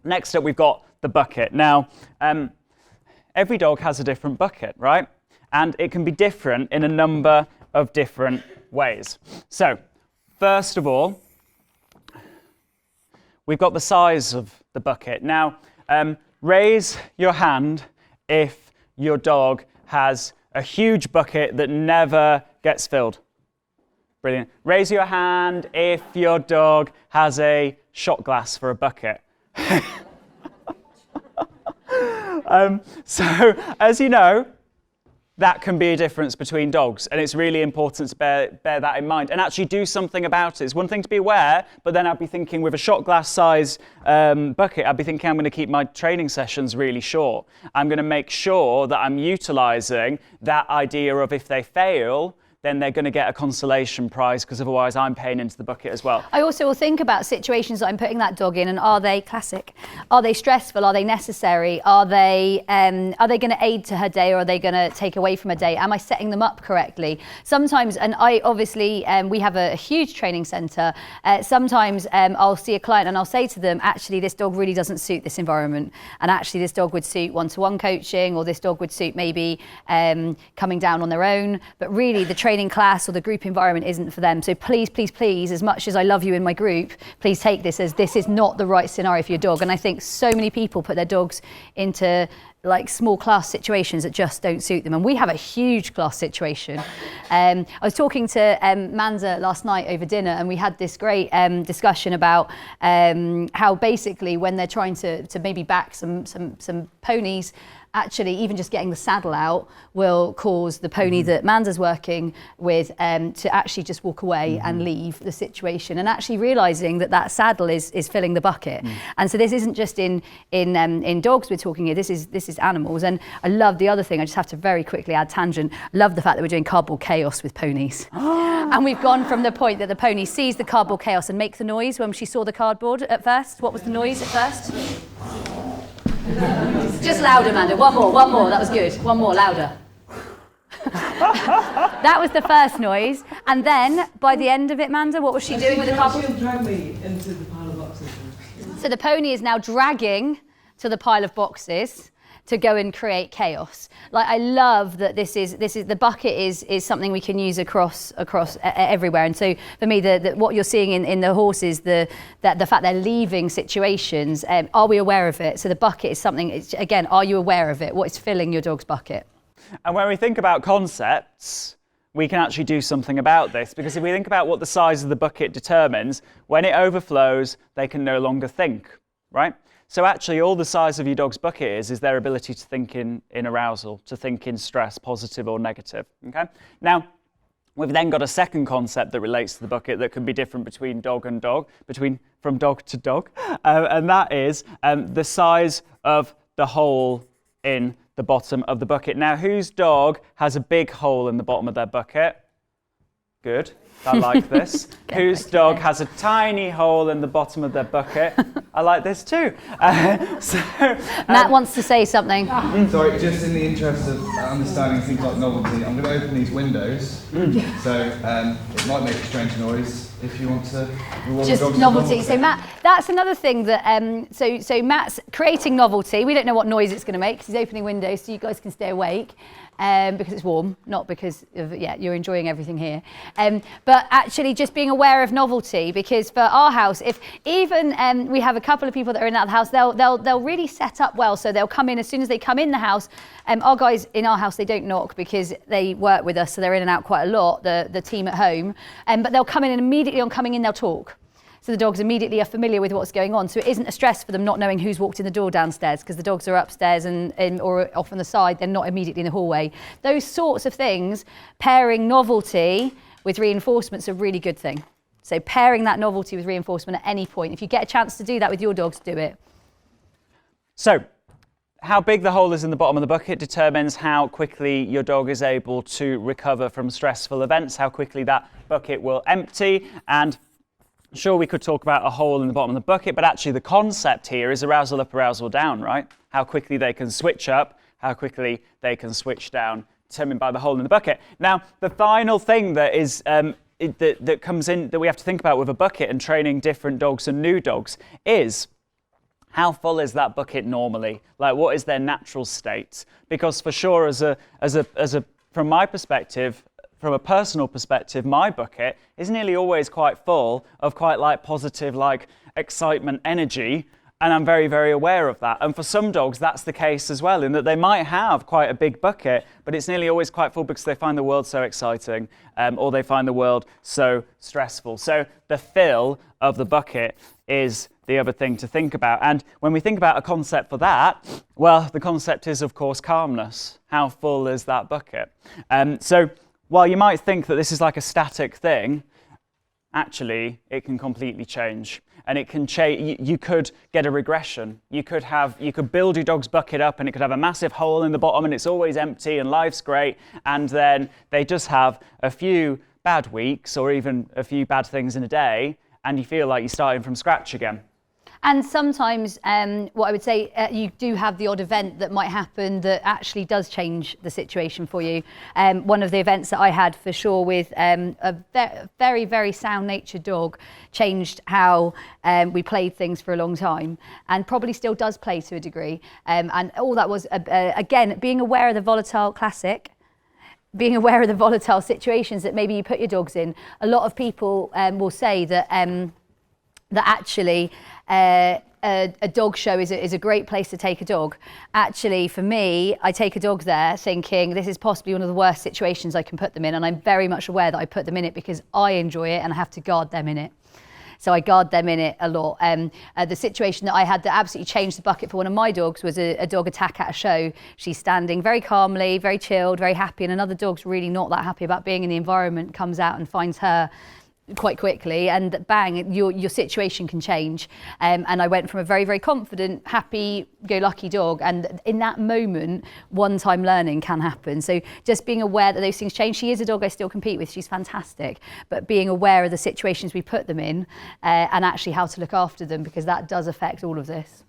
Next up, we've got the bucket. Now, every dog has a different bucket, right? And it can be different in a number of different ways. So, first of all, we've got the size of the bucket. Now, raise your hand if your dog has a huge bucket that never gets filled. Brilliant. Raise your hand if your dog has a shot glass for a bucket. So, as you know, that can be a difference between dogs, and it's really important to bear that in mind and actually do something about it. It's one thing to be aware, but then I'd be thinking with a shot glass size bucket, I'd be thinking I'm going to keep my training sessions really short. I'm going to make sure that I'm utilising that idea of if they fail, then they're going to get a consolation prize, because otherwise I'm paying into the bucket as well. I also will think about situations that I'm putting that dog in, and are they classic? Are they stressful? Are they necessary? Are they going to aid to her day, or are they going to take away from her day? Am I setting them up correctly? Sometimes, and I obviously, we have a huge training centre. Sometimes I'll see a client and I'll say to them, actually, this dog really doesn't suit this environment. And actually, this dog would suit one-to-one coaching, or this dog would suit maybe coming down on their own. But really, the training class or the group environment isn't for them. So please, please, please, as much as I love you in my group, please take this as this is not the right scenario for your dog. And I think so many people put their dogs into like small class situations that just don't suit them. And we have a huge class situation. I was talking to Manza last night over dinner, and we had this great discussion about how basically when they're trying to maybe back some ponies, actually even just getting the saddle out will cause the pony that Manza's working with to actually just walk away and leave the situation, and actually realising that saddle is filling the bucket. And so this isn't just in dogs we're talking here, this is animals. And I love the other thing, I just have to very quickly add tangent, love the fact that we're doing cardboard chaos with ponies. And we've gone from the point that the pony sees the cardboard chaos and makes the noise when she saw the cardboard at first. What was the noise at first? Just louder, Amanda. One more. That was good. One more, louder. That was the first noise. And then, by the end of it, Amanda, what was she doing with the cardboard? She'll drag me into the pile of boxes. So the pony is now dragging to the pile of boxes to go and create chaos. Like, I love that this is the bucket is something we can use across everywhere. And so for me, what you're seeing in the horses, the fact they're leaving situations, are we aware of it? So the bucket is something, again, are you aware of it? What is filling your dog's bucket? And when we think about concepts, we can actually do something about this, because if we think about what the size of the bucket determines, when it overflows, they can no longer think, right? So actually, all the size of your dog's bucket is their ability to think in arousal, to think in stress, positive or negative, okay? Now, we've then got a second concept that relates to the bucket that can be different between dog and dog, from dog to dog, and that is the size of the hole in the bottom of the bucket. Now, whose dog has a big hole in the bottom of their bucket? Good. I like this. Whose dog has a tiny hole in the bottom of their bucket? I like this too. Matt wants to say something. Sorry, just in the interest of understanding things like novelty, I'm going to open these windows. So it might make a strange noise if you want to reward just the dogs. Novelty. So Matt, that's another thing that so Matt's creating novelty. We don't know what noise it's going to make because he's opening windows so you guys can stay awake. Because it's warm, not because of, you're enjoying everything here. But actually just being aware of novelty, because for our house, if even we have a couple of people that are in and out of the house, they'll really set up well. So they'll come in, as soon as they come in the house, our guys in our house, they don't knock because they work with us, so they're in and out quite a lot, the team at home. But they'll come in, and immediately on coming in, they'll talk. So the dogs immediately are familiar with what's going on. So it isn't a stress for them not knowing who's walked in the door downstairs, because the dogs are upstairs or off on the side. They're not immediately in the hallway. Those sorts of things, pairing novelty with reinforcement's a really good thing. So pairing that novelty with reinforcement at any point. If you get a chance to do that with your dogs, do it. So how big the hole is in the bottom of the bucket determines how quickly your dog is able to recover from stressful events, how quickly that bucket will empty. And sure, we could talk about a hole in the bottom of the bucket, but actually the concept here is arousal up, arousal down, right? How quickly they can switch up, how quickly they can switch down, determined by the hole in the bucket. Now, the final thing that is that comes in that we have to think about with a bucket and training different dogs and new dogs is how full is that bucket normally? Like, what is their natural state? Because for sure, from my perspective, from a personal perspective, my bucket is nearly always quite full of quite like positive, like excitement, energy. And I'm very, very aware of that. And for some dogs, that's the case as well, in that they might have quite a big bucket, but it's nearly always quite full because they find the world so exciting, or they find the world so stressful. So the fill of the bucket is the other thing to think about. And when we think about a concept for that, well, the concept is, of course, calmness. How full is that bucket? So while you might think that this is like a static thing, actually, it can completely change. And it can change. You could get a regression. You could build your dog's bucket up and it could have a massive hole in the bottom and it's always empty and life's great. And then they just have a few bad weeks or even a few bad things in a day and you feel like you're starting from scratch again. And sometimes what I would say, you do have the odd event that might happen that actually does change the situation for you. One of the events that I had for sure with a very, very sound-natured dog changed how we played things for a long time and probably still does play to a degree. And all that was, again, being aware of the volatile classic, being aware of the volatile situations that maybe you put your dogs in. A lot of people will say that actually a dog show is a great place to take a dog. Actually, for me, I take a dog there thinking this is possibly one of the worst situations I can put them in, and I'm very much aware that I put them in it because I enjoy it and I have to guard them in it. So I guard them in it a lot. The situation that I had that absolutely changed the bucket for one of my dogs was a dog attack at a show. She's standing very calmly, very chilled, very happy, and another dog's really not that happy about being in the environment, comes out and finds her quite quickly, and bang, your situation can change. And I went from a very, very confident, happy-go-lucky dog, and in that moment, one-time learning can happen. So just being aware that those things change. She is a dog I still compete with, she's fantastic, but being aware of the situations we put them in and actually how to look after them, because that does affect all of this.